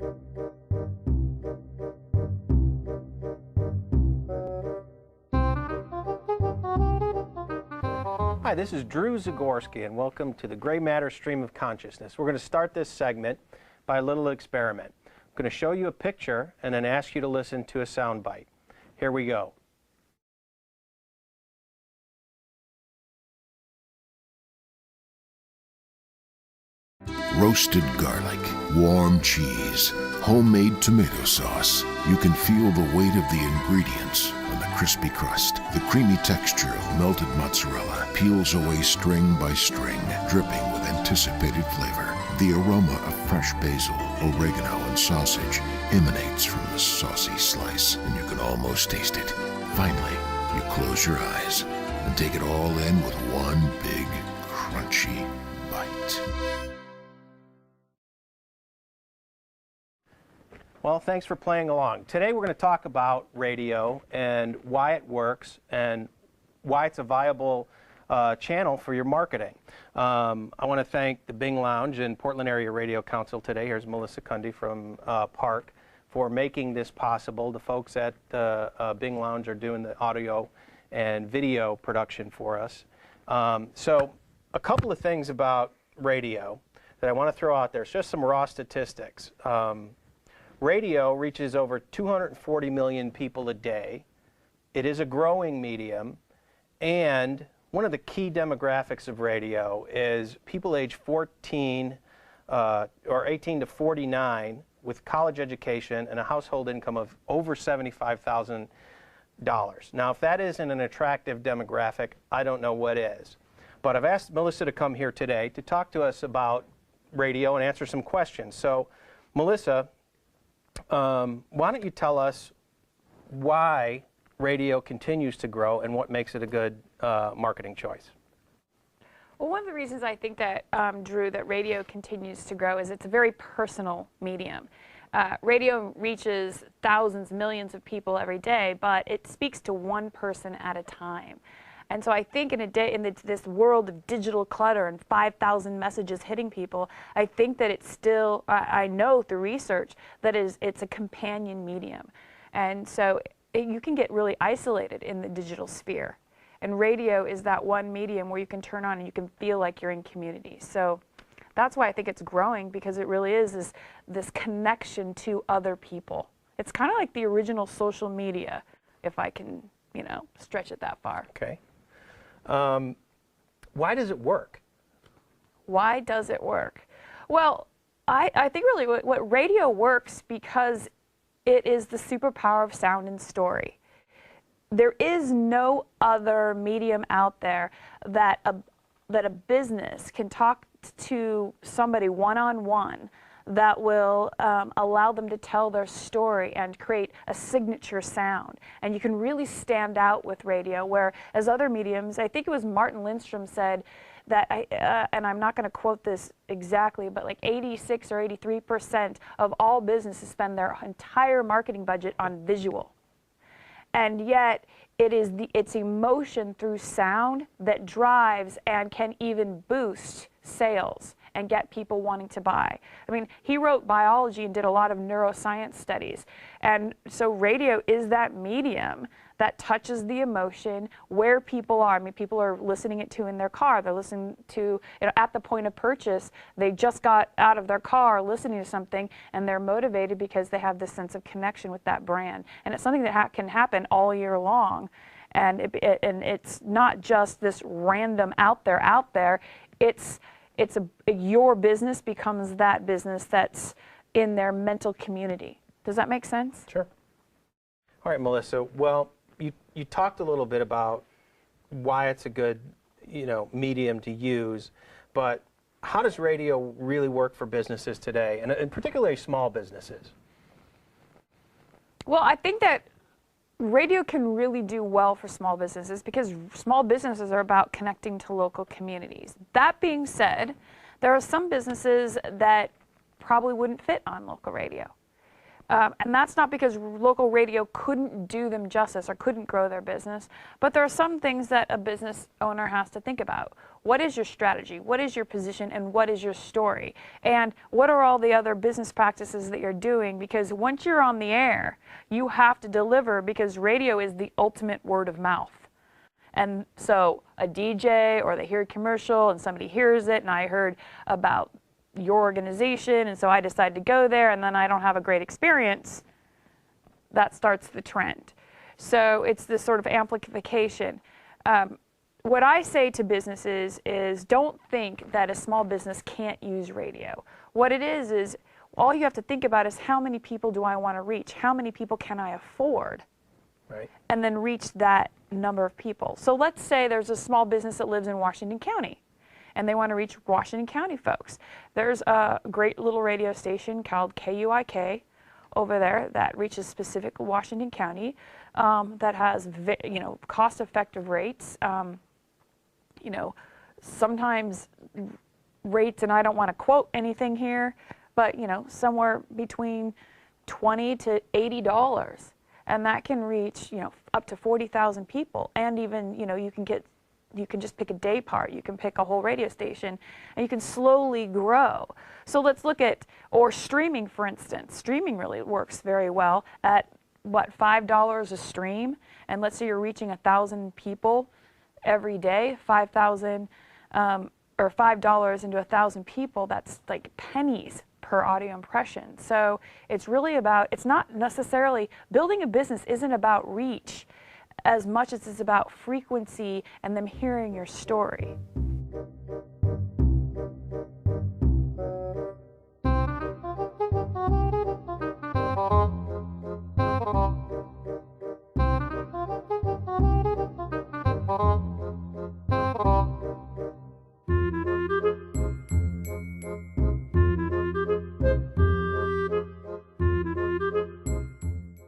Hi, this is Drew Zagorski, and welcome to the Gray Matter Stream of Consciousness. We're going to start this segment by a little experiment. I'm going to show you a picture and then ask you to listen to a sound bite. Here we go. Roasted garlic, warm cheese, homemade tomato sauce. You can feel the weight of the ingredients on the crispy crust. The creamy texture of melted mozzarella peels away string by string, dripping with anticipated flavor. The aroma of fresh basil, oregano, and sausage emanates from the saucy slice, and you can almost taste it. Finally, you close your eyes and take it all in with one big, crunchy bite. Well, thanks for playing along. Today we're going to talk about radio and why it works and why it's a viable channel for your marketing. I want to thank the Bing Lounge and Portland Area Radio Council today. Here's Melissa Cundy from Park for making this possible. The folks at Bing Lounge are doing the audio and video production for us. So a couple of things about radio that I want to throw out there. It's just some raw statistics. Radio reaches over 240 million people a day. It is a growing medium, and one of the key demographics of radio is people age 14 or 18 to 49 with college education and a household income of over $75,000. Now, if that isn't an attractive demographic, I don't know what is. But I've asked Melissa to come here today to talk to us about radio and answer some questions. So, Melissa, why don't you tell us why radio continues to grow and what makes it a good marketing choice? Well, one of the reasons I think that, Drew, that radio continues to grow is it's a very personal medium. Radio reaches thousands, millions of people every day, but it speaks to one person at a time. And so I think in a day, in this world of digital clutter and 5,000 messages hitting people, I think that it's still, I know through research, that it's a companion medium. And so you can get really isolated in the digital sphere. And radio is that one medium where you can turn on and you can feel like you're in community. So that's why I think it's growing, because it really is this connection to other people. It's kind of like the original social media, if I can, stretch it that far. Okay. Why does it work? Why does it work? Well, I think really what radio works because it is the superpower of sound and story. There is no other medium out there that a business can talk to somebody one-on-one that will allow them to tell their story and create a signature sound. And you can really stand out with radio, whereas other mediums, I think it was Martin Lindstrom said that, and I'm not going to quote this exactly, but like 86 or 83% of all businesses spend their entire marketing budget on visual. And yet, it's emotion through sound that drives and can even boost sales and get people wanting to buy. I mean, he wrote biology and did a lot of neuroscience studies. And so radio is that medium that touches the emotion where people are. I mean, people are listening it to in their car. They're listening to, at the point of purchase, they just got out of their car listening to something, and they're motivated because they have this sense of connection with that brand. And it's something that can happen all year long. And it's not just this random out there. Your business becomes that business that's in their mental community. Does that make sense? Sure. All right, Melissa. Well, you talked a little bit about why it's a good, medium to use, but how does radio really work for businesses today, and particularly small businesses? Well, I think that radio can really do well for small businesses because small businesses are about connecting to local communities. That being said, there are some businesses that probably wouldn't fit on local radio. And that's not because local radio couldn't do them justice or couldn't grow their business, but there are some things that a business owner has to think about. What is your strategy? What is your position? And what is your story? And what are all the other business practices that you're doing? Because once you're on the air, you have to deliver, because radio is the ultimate word of mouth. And so a DJ, or they hear a commercial and somebody hears it, and I heard about your organization, and so I decided to go there, and then I don't have a great experience, that starts the trend. So it's this sort of amplification. What I say to businesses is, don't think that a small business can't use radio. What it is all you have to think about is, how many people do I want to reach? How many people can I afford? Right. And then reach that number of people. So let's say there's a small business that lives in Washington County, and they want to reach Washington County folks. There's a great little radio station called KUIK over there that reaches specific Washington County, that has cost-effective rates. Sometimes rates, and I don't want to quote anything here, but somewhere between $20 to $80, and that can reach up to 40,000 people, and even you can just pick a day part, you can pick a whole radio station, and you can slowly grow. So let's look at, or streaming, for instance. Streaming really works very well at, what, $5 a stream? And let's say you're reaching 1,000 people every day, 5,000, or $5 into 1,000 people, that's like pennies per audio impression. So it's really about, it's not necessarily, building a business isn't about reach as much as it's about frequency and them hearing your story.